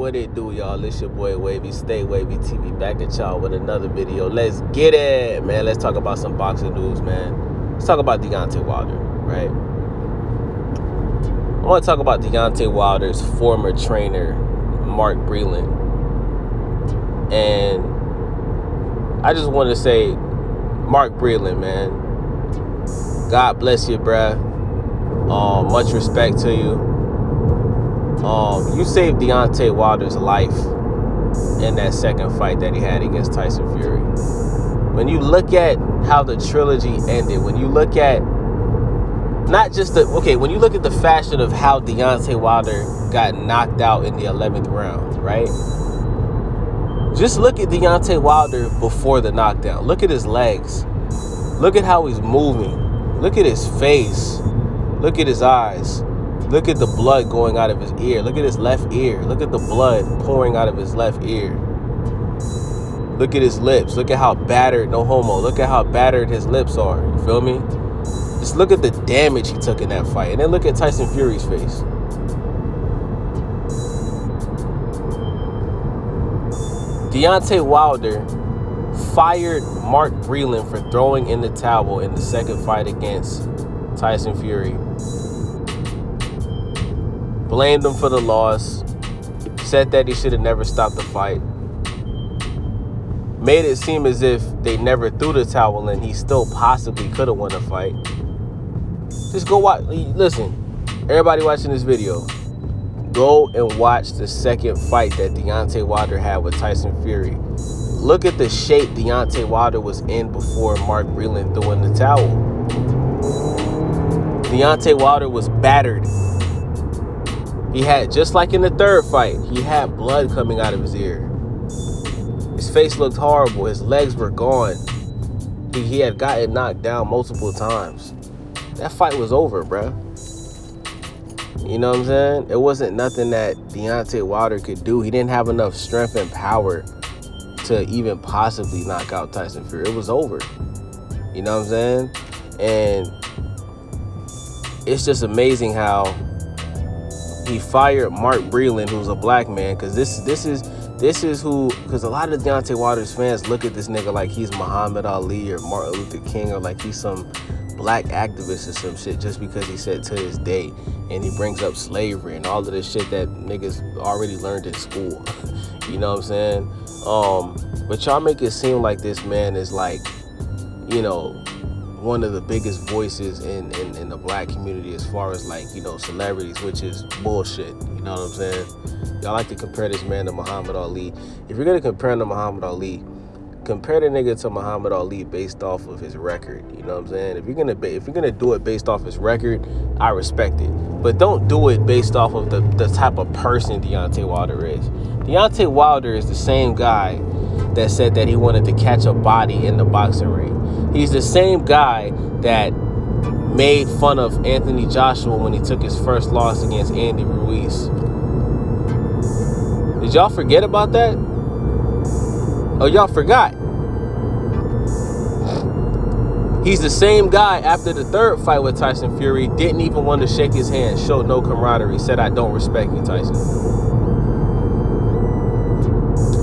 What it do, y'all? It's your boy Wavy, Stay Wavy TV, back at y'all with another video. Let's get it, man. Let's talk about some boxing news, man. Let's talk about Deontay Wilder, right? I want to talk about Deontay Wilder's former trainer, Mark Breland. And I just want to say, Mark Breland, man, God bless you, bruh. Much respect to you. You saved Deontay Wilder's life in that second fight that he had against Tyson Fury. When you look at how the trilogy ended, when you look at when you look at the fashion of how Deontay Wilder got knocked out in the 11th round, right? Just look at Deontay Wilder before the knockdown. Look at his legs. Look at how he's moving. Look at his face. Look at his eyes. Look at the blood going out of his ear. Look at his left ear. Look at the blood pouring out of his left ear. Look at his lips. Look at how battered, no homo. Look at how battered his lips are. You feel me? Just look at the damage he took in that fight. And then look at Tyson Fury's face. Deontay Wilder fired Mark Breland for throwing in the towel in the second fight against Tyson Fury. Blamed him for the loss. Said that he should have never stopped the fight. Made it seem as if they never threw the towel in. He still possibly could have won the fight. Just go watch. Listen, everybody watching this video, go and watch the second fight that Deontay Wilder had with Tyson Fury. Look at the shape Deontay Wilder was in before Mark Breland threw in the towel. Deontay Wilder was battered. He had, just like in the third fight, he had blood coming out of his ear. His face looked horrible. His legs were gone. He had gotten knocked down multiple times. That fight was over, bruh. You know what I'm saying? It wasn't nothing that Deontay Wilder could do. He didn't have enough strength and power to even possibly knock out Tyson Fury. It was over. You know what I'm saying? And it's just amazing how he fired Mark Breland, who's a black man, because this is who, because a lot of Deontay Wilder's fans look at this nigga like he's Muhammad Ali or Martin Luther King, or like he's some black activist or some shit, just because he said to his day, and he brings up slavery and all of this shit that niggas already learned in school. You know what I'm saying? But y'all make it seem like this man is like, you know, one of the biggest voices in the black community as far as, like, you know, celebrities, which is bullshit. You know what I'm saying? Y'all like to compare this man to Muhammad Ali. If you're gonna compare him to Muhammad Ali, compare the nigga to Muhammad Ali based off of his record. You know what I'm saying? If you're gonna do it based off his record, I respect it. But don't do it based off of the type of person Deontay Wilder is. Deontay Wilder is the same guy that said that he wanted to catch a body in the boxing ring. He's the same guy that made fun of Anthony Joshua when he took his first loss against Andy Ruiz. Did y'all forget about that? Oh, y'all forgot. He's the same guy after the third fight with Tyson Fury, didn't even want to shake his hand, showed no camaraderie, said, "I don't respect you, Tyson."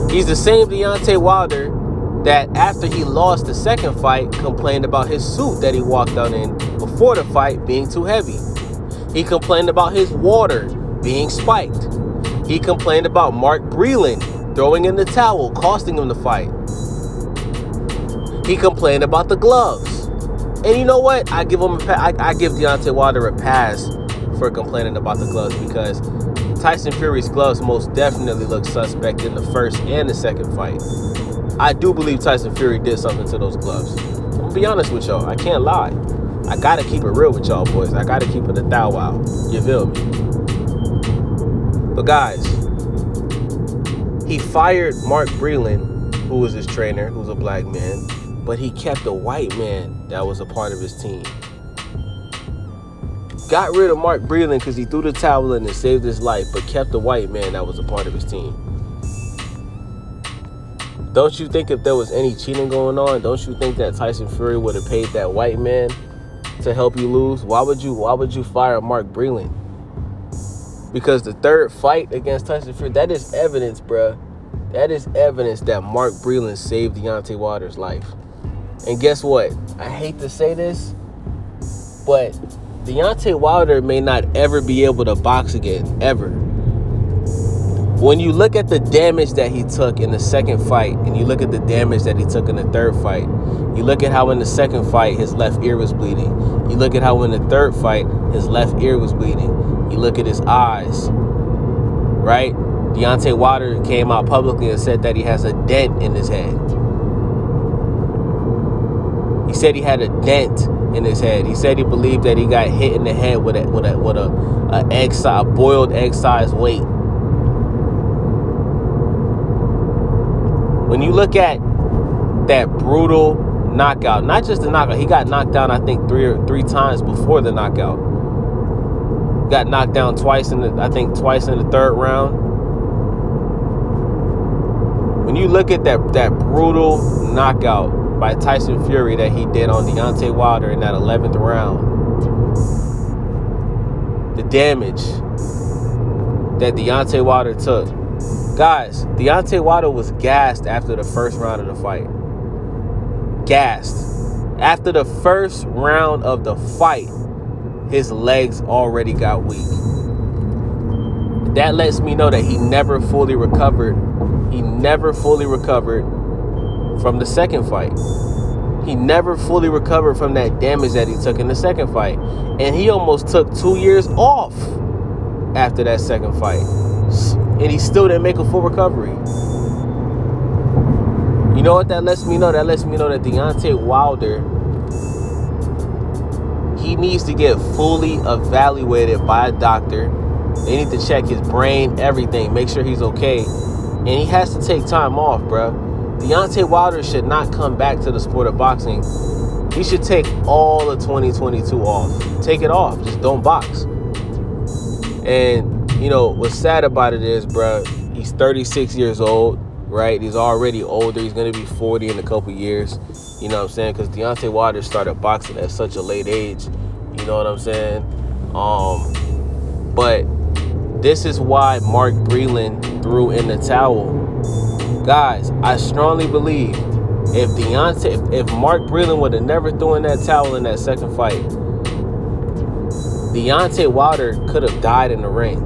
He's the same Deontay Wilder that after he lost the second fight, complained about his suit that he walked out in before the fight being too heavy. He complained about his water being spiked. He complained about Mark Breland throwing in the towel, costing him the fight. He complained about the gloves. And you know what? I give Deontay Wilder a pass for complaining about the gloves, because Tyson Fury's gloves most definitely look suspect in the first and the second fight. I do believe Tyson Fury did something to those gloves. I'm gonna be honest with y'all. I can't lie. I gotta keep it real with y'all boys. I gotta keep it a thou wow. You feel me? But guys, he fired Mark Breland, who was his trainer, who's a black man, but he kept a white man that was a part of his team. Got rid of Mark Breland because he threw the towel in and saved his life, but kept a white man that was a part of his team. Don't you think if there was any cheating going on, don't you think that Tyson Fury would have paid that white man to help you lose? Why would you fire Mark Breland? Because the third fight against Tyson Fury, that is evidence, bruh. That is evidence that Mark Breland saved Deontay Wilder's life. And guess what? I hate to say this, but Deontay Wilder may not ever be able to box again, ever. When you look at the damage that he took in the second fight, and you look at the damage that he took in the third fight, you look at how in the second fight his left ear was bleeding. You look at how in the third fight his left ear was bleeding. You look at his eyes, right? Deontay Wilder came out publicly and said that he has a dent in his head. He said he had a dent in his head. He said he believed that he got hit in the head with a boiled egg-sized weight. When you look at that brutal knockout, not just the knockout, he got knocked down, I think, three times before the knockout. Got knocked down twice in the third round. When you look at that brutal knockout by Tyson Fury that he did on Deontay Wilder in that 11th round, the damage that Deontay Wilder took. Guys, Deontay Wilder was gassed after the first round of the fight. Gassed. After the first round of the fight, his legs already got weak. That lets me know that he never fully recovered. He never fully recovered from the second fight. He never fully recovered from that damage that he took in the second fight. And he almost took 2 years off after that second fight. And he still didn't make a full recovery. You know what that lets me know? That lets me know that Deontay Wilder, he needs to get fully evaluated by a doctor. They need to check his brain, everything, make sure he's okay. And he has to take time off, bro. Deontay Wilder should not come back to the sport of boxing. He should take all of 2022 off. Take it off. Just don't box. And you know, what's sad about it is, bro, he's 36 years old, right? He's already older. He's going to be 40 in a couple years. You know what I'm saying? Because Deontay Wilder started boxing at such a late age. You know what I'm saying? But this is why Mark Breland threw in the towel. Guys, I strongly believe if Mark Breland would have never thrown in that towel in that second fight, Deontay Wilder could have died in the ring.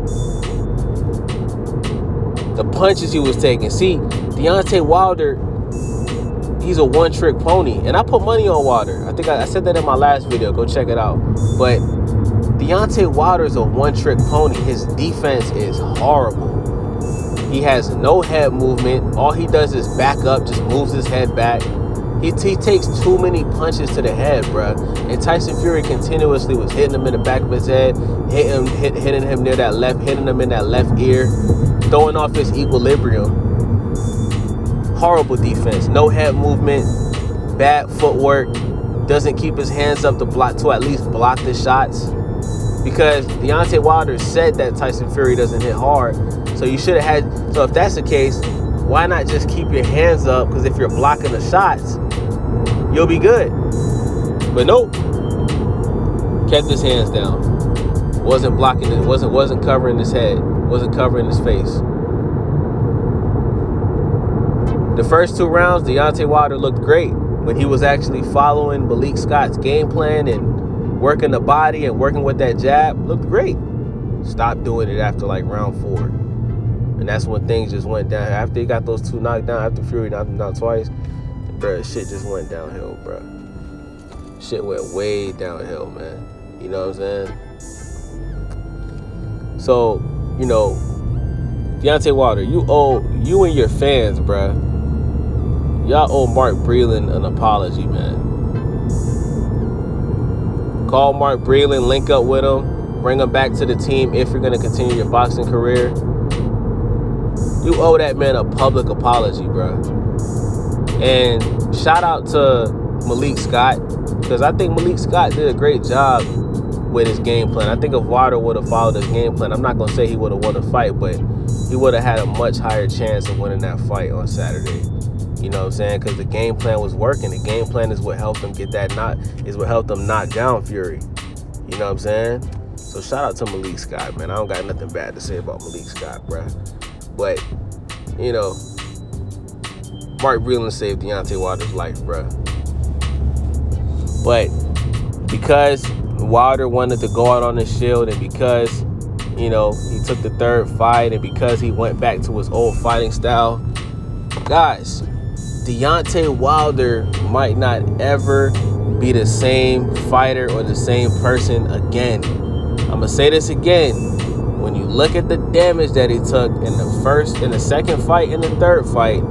The punches he was taking. See, Deontay Wilder, he's a one-trick pony. And I put money on Wilder. I think I said that in my last video. Go check it out. But Deontay Wilder is a one-trick pony. His defense is horrible. He has no head movement. All he does is back up, just moves his head back. He takes too many punches to the head, bro. And Tyson Fury continuously was hitting him in the back of his head, hitting him near that left, hitting him in that left ear, throwing off his equilibrium. Horrible defense. No head movement, bad footwork, doesn't keep his hands up to at least block the shots. Because Deontay Wilder said that Tyson Fury doesn't hit hard. So you should have had, so if that's the case, why not just keep your hands up? Because if you're blocking the shots, you'll be good. But nope. Kept his hands down. Wasn't blocking it, wasn't covering his head, wasn't covering his face. The first 2 rounds, Deontay Wilder looked great when he was actually following Malik Scott's game plan and working the body and working with that jab. Looked great. Stopped doing it after like round 4. And that's when things just went down. After he got those 2 knocked down, after Fury knocked him down twice, bro, shit just went downhill, bro. Shit went way downhill, man. You know what I'm saying? So, you know, Deontay Wilder, you and your fans, bro, y'all owe Mark Breland an apology, man. Call Mark Breland, link up with him, bring him back to the team if you're going to continue your boxing career. You owe that man a public apology, bro. And shout out to Malik Scott, because I think Malik Scott did a great job with his game plan. I think if Wilder would have followed his game plan, I'm not going to say he would have won the fight, but he would have had a much higher chance of winning that fight on Saturday. You know what I'm saying? Because the game plan was working. The game plan is what helped him get that knock, is what helped him knock down Fury. You know what I'm saying? So shout out to Malik Scott, man. I don't got nothing bad to say about Malik Scott, bruh. But, you know, Mark Breland saved Deontay Wilder's life, bruh. But because Wilder wanted to go out on the shield, and because, you know, he took the third fight, and because he went back to his old fighting style, guys, Deontay Wilder might not ever be the same fighter or the same person again. I'm gonna say this again. When you look at the damage that he took in the second fight, and the third fight,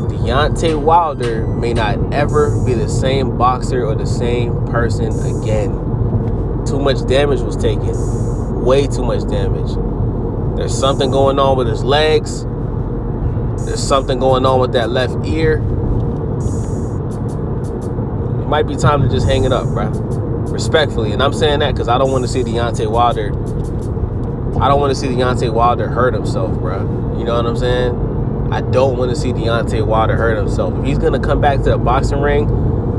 Deontay Wilder may not ever be the same boxer or the same person again. Too much damage was taken. Way too much damage. There's something going on with his legs. There's something going on with that left ear. It might be time to just hang it up, bro. Respectfully. And I'm saying that because I don't want to see Deontay Wilder. I don't want to see Deontay Wilder hurt himself, bro. You know what I'm saying? I don't want to see Deontay Wilder hurt himself. If he's going to come back to the boxing ring,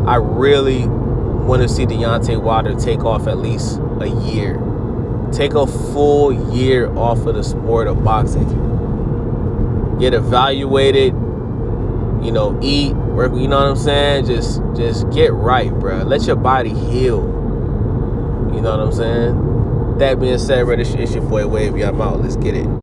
I really want to see Deontay Wilder take off at least a year. Take a full year off of the sport of boxing. Get evaluated, you know, eat, work, you know what I'm saying? Just get right, bro. Let your body heal. You know what I'm saying? That being said, bro, it's your boy Wavy. I'm out. Let's get it.